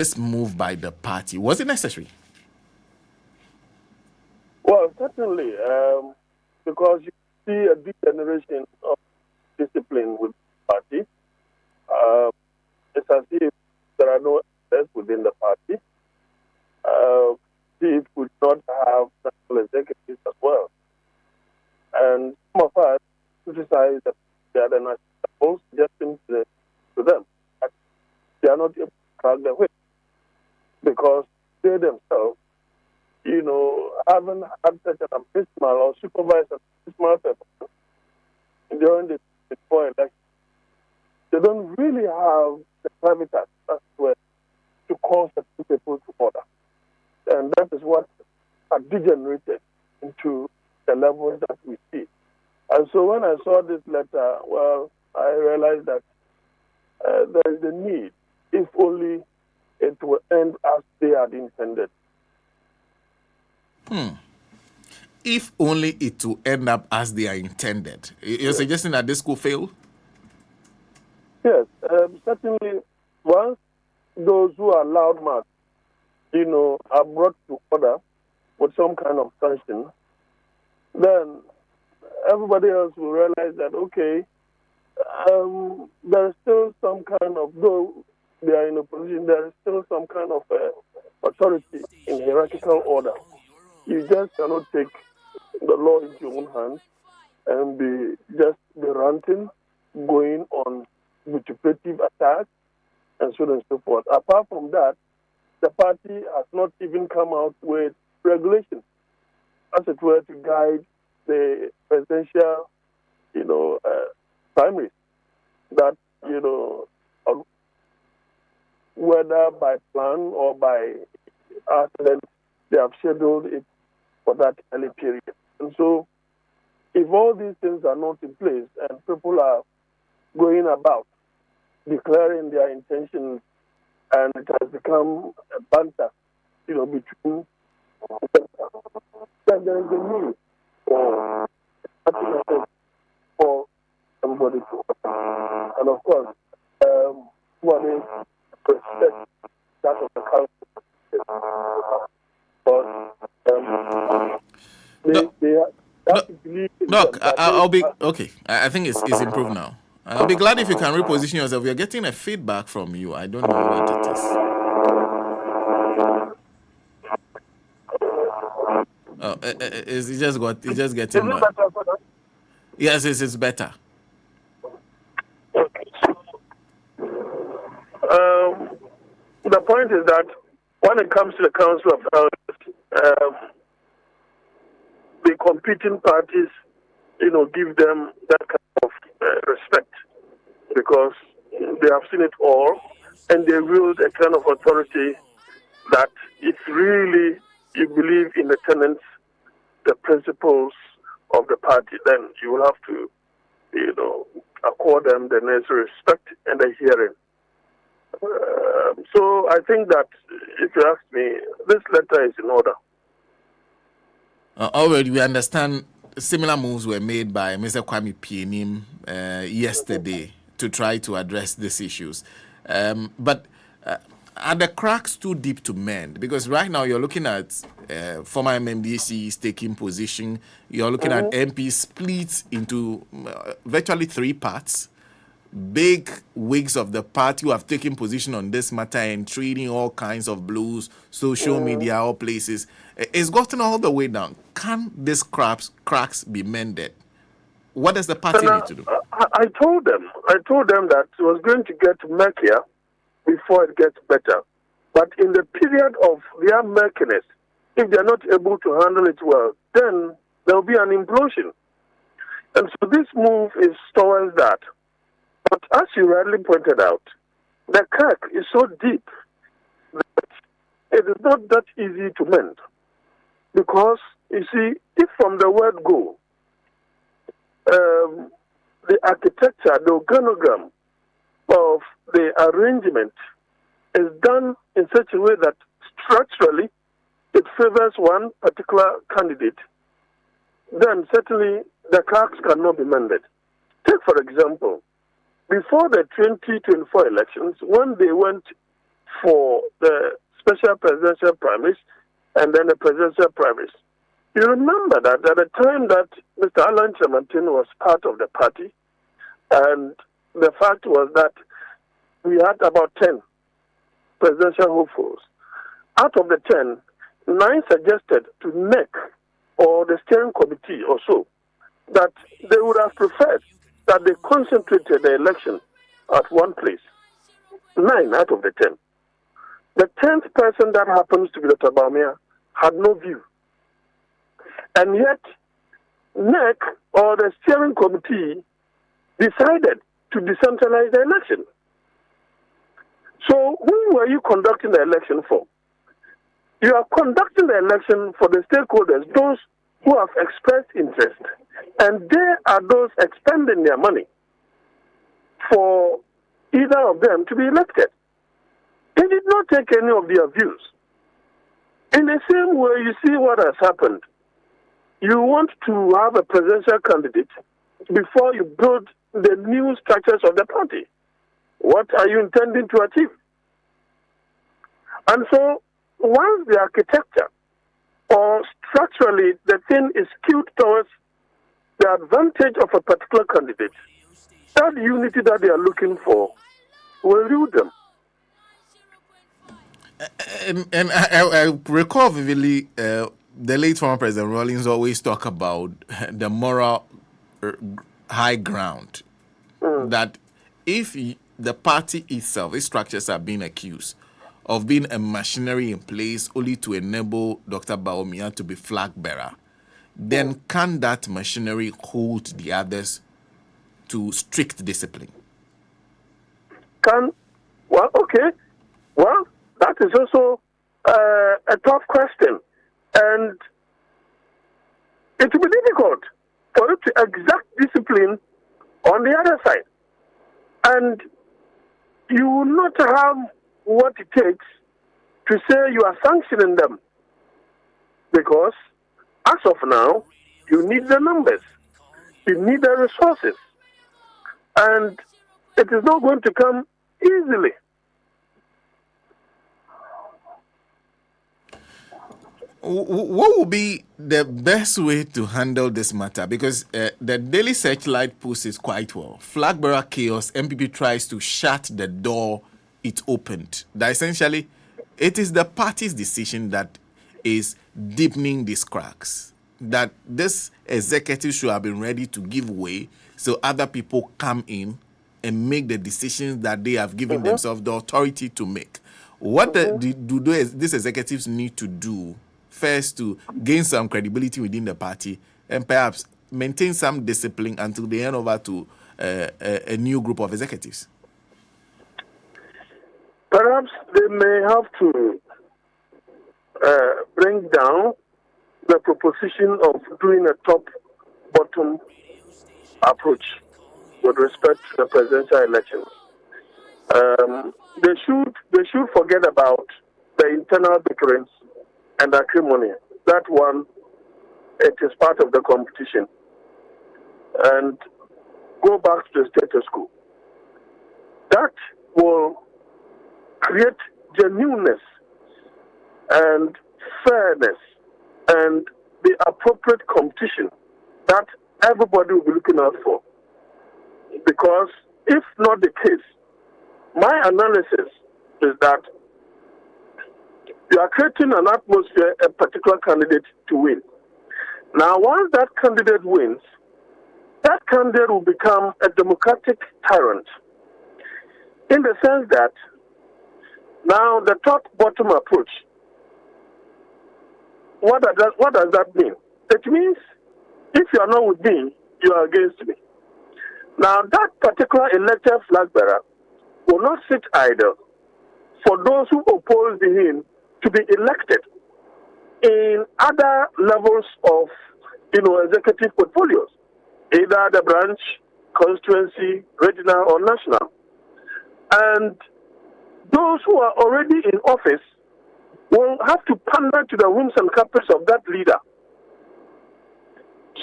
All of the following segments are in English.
this move by the party, was it necessary? Well, certainly, because you see a big generation of discipline with the party. It's as if there are no assets within the party. It would not have national executives as well. And some of us criticize that they are the national just to them. But they are not able to crack the whip because they themselves, haven't had such an abysmal or supervised an abysmal performance during the before election. They don't really have the gravitas as well to call certain people to order. And that is what has degenerated into the levels that we see. And so when I saw this letter, well, I realized that there is a need, if only it will end as they had intended. If only it will end up as they are intended. You're suggesting that this could fail? Yes, certainly once those who are loudmouths, are brought to order with some kind of sanction, then everybody else will realize that, okay, there is still some kind of, though they are in opposition, there is still some kind of authority in hierarchical order. You just cannot take the law into your own hands and be ranting, going on vituperative attacks, and so on and so forth. Apart from that, the party has not even come out with regulations, as it were, to guide the presidential, primaries. That, whether by plan or by accident, they have scheduled it for that early period. And so, if all these things are not in place and people are going about declaring their intentions, and it has become a banter, between then there is a need for somebody to, and of course, one is respect that of the council. But they have to believe in Look, them. I'll be okay. I think it's improved now. I'll be glad if you can reposition yourself. We are getting a feedback from you. I don't know what it is. Oh, it's just getting bad. Yes, it's better. Okay. The point is that when it comes to the Council of Elders, the competing parties, give them that kind of respect because they have seen it all and they wield a kind of authority that if really you believe in the tenets, the principles of the party, then you will have to, accord them the necessary respect and the hearing. So I think that if you ask me, this letter is in order. Already, we understand similar moves were made by Mr. Kwame Pienim yesterday to try to address these issues. But are the cracks too deep to mend? Because right now you're looking at former MMDCs taking position. You're looking at MPs split into virtually three parts. Big wigs of the party who have taken position on this matter and treating all kinds of blues, social media, all places. It's gotten all the way down. Can these cracks be mended? What does the party need to do? I told them that it was going to get murkier before it gets better. But in the period of their murkiness, if they're not able to handle it well, then there will be an implosion. And so this move is towards that. But as you rightly pointed out, the crack is so deep that it is not that easy to mend. Because, you see, if from the word go, the architecture, the organogram of the arrangement is done in such a way that structurally it favors one particular candidate, then certainly the cracks cannot be mended. Take, for example, before the 2024 elections, when they went for the special presidential primaries and then the presidential primaries. You remember that at the time that Mr. Alan Tremantin was part of the party, and the fact was that we had about 10 presidential hopefuls. Out of the 10, 9 suggested to NEC or the steering committee or so that they would have preferred that they concentrated the election at one place. 9 out of the 10. The 10th person that happens to be Dr. Baumia had no view. And yet, NEC or the steering committee decided to decentralize the election. So who were you conducting the election for? You are conducting the election for the stakeholders, those who have expressed interest, and they are those expending their money for either of them to be elected. They did not take any of their views. In the same way, you see what has happened. You want to have a presidential candidate before you build the new structures of the party. What are you intending to achieve? And so, once the architecture or structurally the thing is skewed towards the advantage of a particular candidate, that unity that they are looking for will elude them. And I recall vividly the late former President Rawlings always talk about the moral high ground. That if the party itself, its structures are being accused of being a machinery in place only to enable Dr. Baumia to be flag-bearer, then can that machinery hold the others to strict discipline? Well, okay. Well, that is also a tough question. And it will be difficult for you to exact discipline on the other side. And you will not have what it takes to say you are sanctioning them. Because as of now, you need the numbers. You need the resources. And it is not going to come easily. What would be the best way to handle this matter? Because the Daily Searchlight post is quite well. Flagbearer chaos, MPP tries to shut the door it opened. That essentially, it is the party's decision that is deepening these cracks. That this executive should have been ready to give way so other people come in and make the decisions that they have given themselves the authority to make. What do these executives need to do first to gain some credibility within the party and perhaps maintain some discipline until they hand over to a new group of executives? Perhaps they may have to bring down the proposition of doing a top-bottom approach with respect to the presidential elections. They should forget about the internal bickerings and acrimony. That one, it is part of the competition. And go back to the status quo. That will create genuineness and fairness and the appropriate competition that everybody will be looking out for. Because if not the case, my analysis is that you are creating an atmosphere, a particular candidate to win. Now, once that candidate wins, that candidate will become a democratic tyrant. In the sense that now the top-bottom approach, what does that mean? It means if you are not with me, you are against me. Now, that particular elected flag bearer will not sit idle for those who oppose him to be elected in other levels of, executive portfolios, either the branch, constituency, regional, or national. And those who are already in office will have to pander to the whims and caprice of that leader.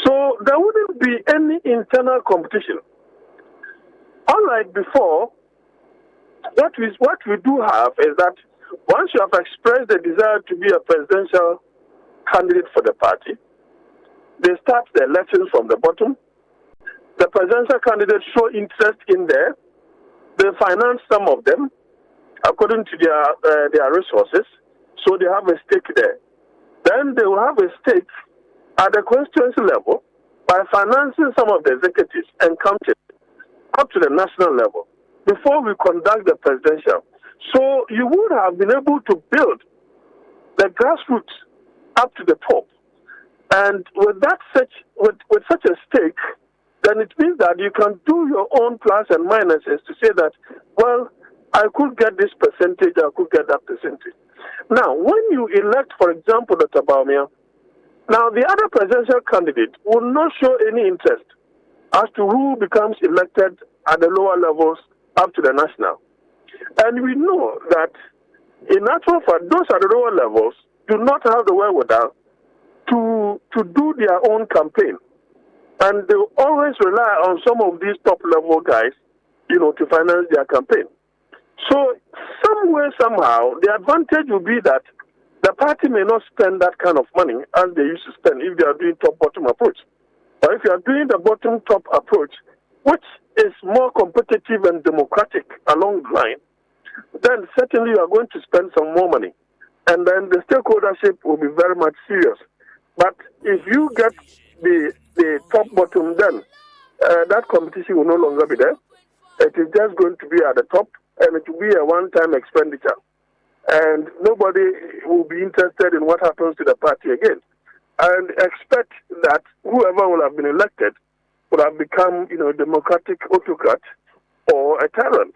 So there wouldn't be any internal competition. Unlike before, What we do have is that once you have expressed the desire to be a presidential candidate for the party, they start the elections from the bottom. The presidential candidates show interest in there. They finance some of them according to their resources, so they have a stake there. Then they will have a stake at the constituency level by financing some of the executives and counties up to the national level before we conduct the presidential. So you would have been able to build the grassroots up to the top. And with such a stake, then it means that you can do your own plus and minuses to say that, well, I could get this percentage, I could get that percentage. Now, when you elect, for example, Dr. Baumia, now the other presidential candidate will not show any interest as to who becomes elected at the lower levels up to the national. And we know that in actual fact, those at the lower levels do not have the wherewithal to do their own campaign. And they always rely on some of these top level guys, to finance their campaign. So somewhere, somehow, the advantage will be that the party may not spend that kind of money as they used to spend if they are doing top-bottom approach. But if you are doing the bottom-top approach, which is more competitive and democratic along the line, then certainly you are going to spend some more money. And then the stakeholdership will be very much serious. But if you get the top-bottom, then that competition will no longer be there. It is just going to be at the top, and it will be a one-time expenditure. And nobody will be interested in what happens to the party again. And expect that whoever will have been elected would have become, a democratic autocrat or a tyrant.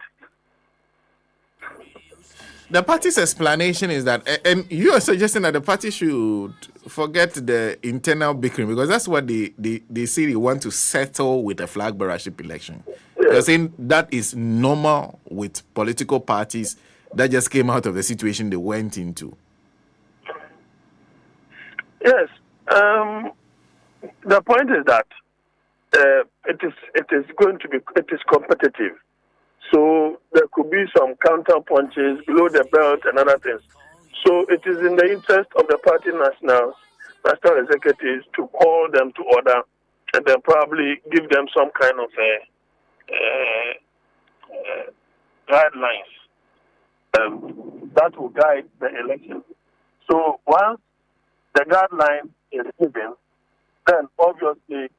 The party's explanation is that, and you are suggesting that the party should forget the internal bickering because that's what they say they want to settle with a flag bearership election. Yes. You're saying that is normal with political parties that just came out of the situation they went into. Yes. The point is that it is competitive. So there could be some counter punches below the belt and other things. So it is in the interest of the party national executives to call them to order and then probably give them some kind of guidelines that will guide the election. So once the guideline is given, then obviously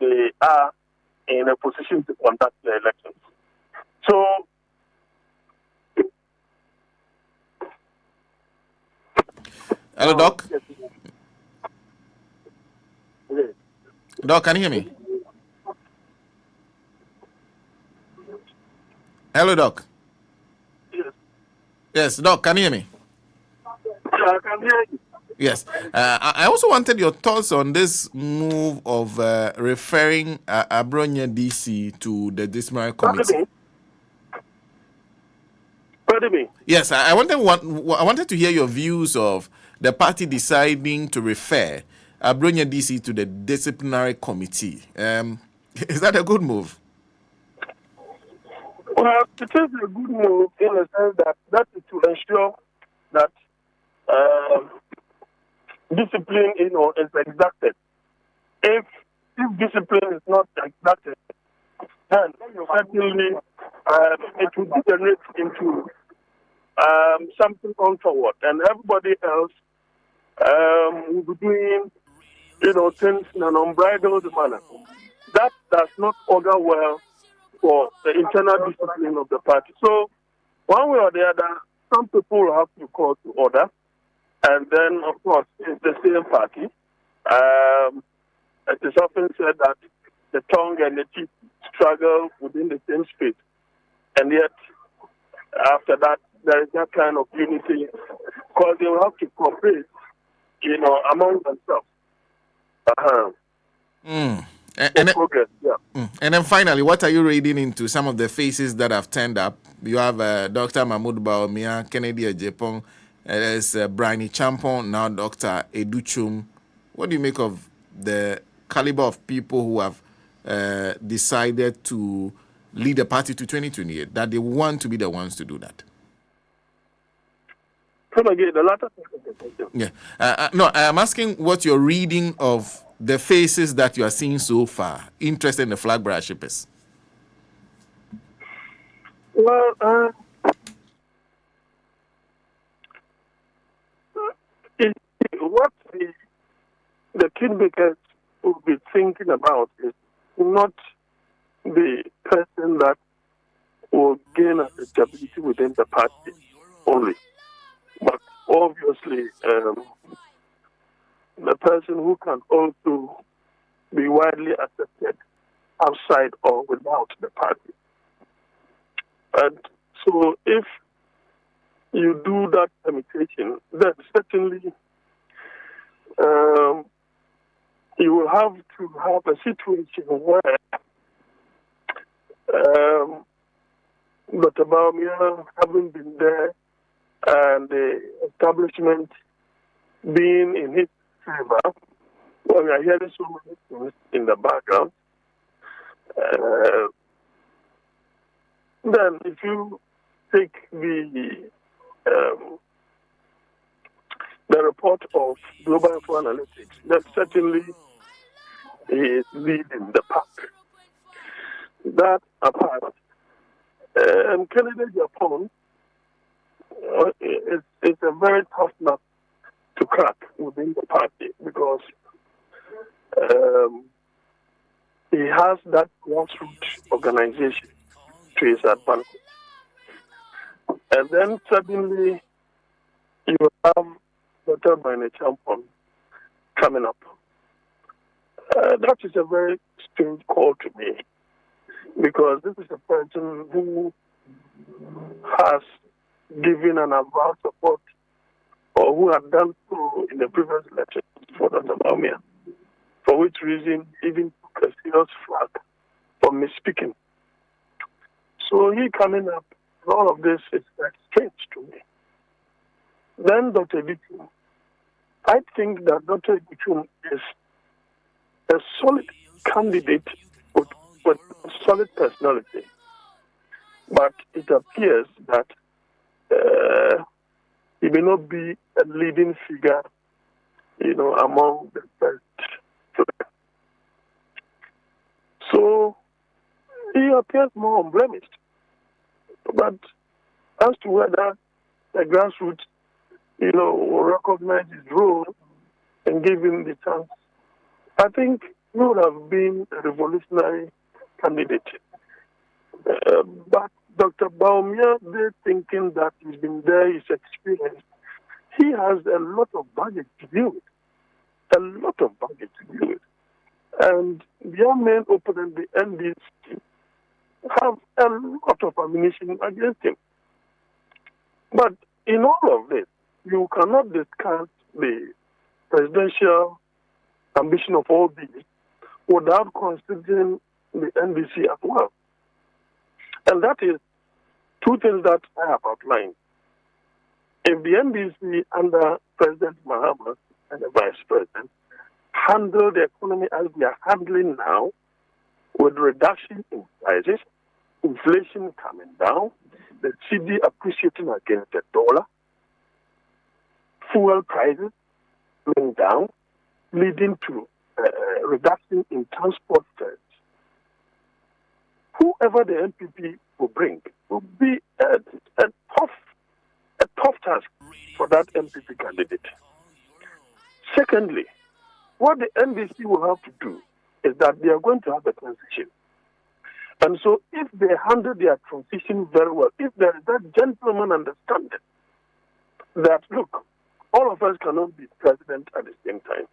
they are in a position to conduct the elections. So, hello, Doc. Doc, can you hear me? Hello, Doc. Yes, Doc, can you hear me? I can hear you. Yes. I also wanted your thoughts on this move of referring Abronya DC to the disciplinary committee. Pardon me? Yes, I wanted to hear your views of the party deciding to refer Abronya DC to the disciplinary committee. Is that a good move? Well, it is a good move in the sense that is to ensure that discipline, is exacted. If discipline is not exacted, then certainly it will degenerate into something untoward, and everybody else will be doing, things in an unbridled manner. That does not augur well for the internal discipline of the party. So, one way or the other, some people will have to call to order, and then, of course, it's the same party. It is often said that the tongue and the teeth struggle within the same space, and yet, after that, there is that kind of unity, because they will have to cooperate, among themselves. And then finally, what are you reading into some of the faces that have turned up? You have Dr. Mahmoud Baumia, Kennedy Ejepong, there's Briny Champon, now Dr. Educhum. What do you make of the caliber of people who have decided to lead the party to 2028, that they want to be the ones to do that? Come again, the latter. Yeah. No, I am asking what your reading of the faces that you are seeing so far, interested in the Flagbearer shippers. Well, what the kingmakers will be thinking about is not the person that will gain acceptability within the party only, but obviously the person who can also be widely accepted outside or without the party. And so if you do that permutation, then certainly you will have to have a situation where Dr. Baumia having been there and the establishment being in his favor, well, we are hearing so many things in the background. Then if you take the report of Global Info Analytics, then certainly he is leading the pack. That apart, Kennedy Japan is a very tough nut to crack within the party because he has that grassroots organization to his advantage. And then suddenly you have Dr. Bine Champon coming up. That is a very strange call to me because this is a person who has given an avowed support or who had done so in the previous election for Dr. Baumia, for which reason even took a serious flag for misspeaking. So he coming up, all of this is very strange to me. Then Dr. Bichum, I think that Dr. Bichum is a solid candidate with a solid personality. But it appears that he may not be a leading figure, among the first. So he appears more unblemished. But as to whether the grassroots, will recognize his role and give him the chance, I think he would have been a revolutionary candidate. But Dr. Baumia, they're thinking that he's been there, he's experienced. He has a lot of baggage to deal with. And their main opponent, the NDC, have a lot of ammunition against him. But in all of this, you cannot discuss the presidential ambition of all these without considering the NDC as well. And that is two things that I have outlined. If the NDC under President Mahama and the Vice President handle the economy as they are handling now, with reduction in prices, inflation coming down, the CD appreciating against the dollar, fuel prices going down, leading to reduction in transport fares. Whoever the NPP will bring will be a tough task for that NPP candidate. Secondly, what the NDC will have to do is that they are going to have a transition. And so if they handle their transition very well, if there is that gentleman understanding that, look, all of us cannot be president at the same time.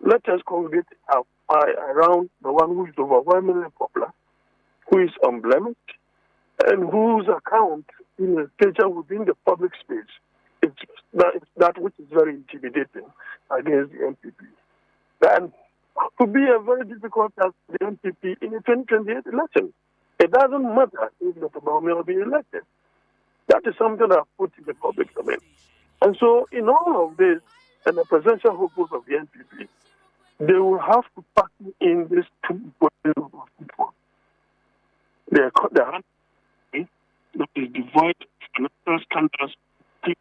Let us congregate around the one who is overwhelmingly popular, who is unblemished, and whose account in a stature within the public space is that which is very intimidating against the NPP. Then it could be a very difficult task for the NPP in the 2028 election. It doesn't matter if Dr. Baumia will be elected. That is something that I've put in the public domain. And so in all of this, and the presidential hopes of the NPP, they will have to pack in these two groups of people. the hand that is devoid of financial standards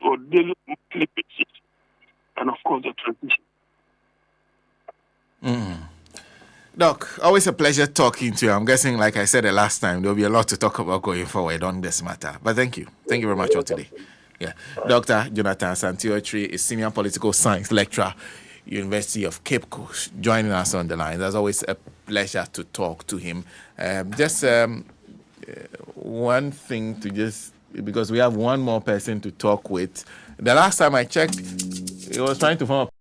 or daily monthly basis, and of course the transition. Doc, always a pleasure talking to you. I'm guessing, like I said the last time, there'll be a lot to talk about going forward on this matter. But thank you. Thank you very much for today. Yeah. Dr. Jonathan ASANTE OTCHERE is Senior Political Science Lecturer, University of Cape Coast, joining us on the line. It's always a pleasure to talk to him. One thing because we have one more person to talk with. The last time I checked, he was trying to form a